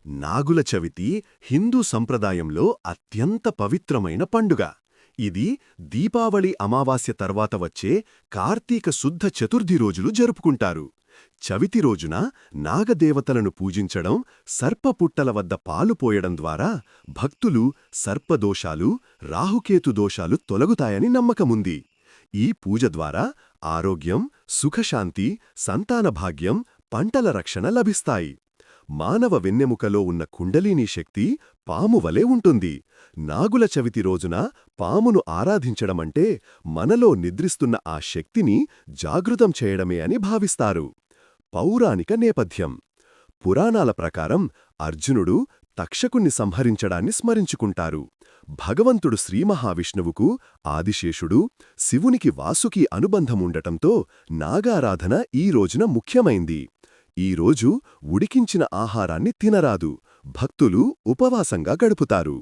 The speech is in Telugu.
నాగుల చవితి హిందూ సంప్రదాయంలో అత్యంత పవిత్రమైన పండుగ. ఇది దీపావళి అమావాస్య తర్వాత వచ్చే కార్తీక శుద్ధ చతుర్థి రోజులు జరుపుకుంటారు. చవితి రోజున నాగదేవతలను పూజించడం, సర్పపుట్టల వద్ద పాలు పోయడం ద్వారా భక్తులు సర్పదోషాలు, రాహుకేతు దోషాలు తొలగుతాయని నమ్మకముంది. ఈ పూజ ద్వారా ఆరోగ్యం, సుఖశాంతి, సంతానభాగ్యం, పంటల రక్షణ లభిస్తాయి. మానవ వెన్నెముకలో ఉన్న కుండలినీ శక్తి పామువలే ఉంటుంది. నాగుల చవితి రోజున పామును ఆరాధించడమంటే మనలో నిద్రిస్తున్న ఆ శక్తిని జాగృతం చేయడమే అని భావిస్తారు. పౌరాణిక నేపథ్యం: పురాణాల ప్రకారం అర్జునుడు తక్షకుణ్ణి సంహరించడాన్ని స్మరించుకుంటారు. భగవంతుడు శ్రీమహావిష్ణువుకు ఆదిశేషుడు, శివునికి వాసుకి అనుబంధముండటంతో నాగారాధన ఈ రోజున ముఖ్యమైంది. ఈరోజు ఉడికించిన ఆహారాన్ని తినరాదు, భక్తులు ఉపవాసంగా గడుపుతారు.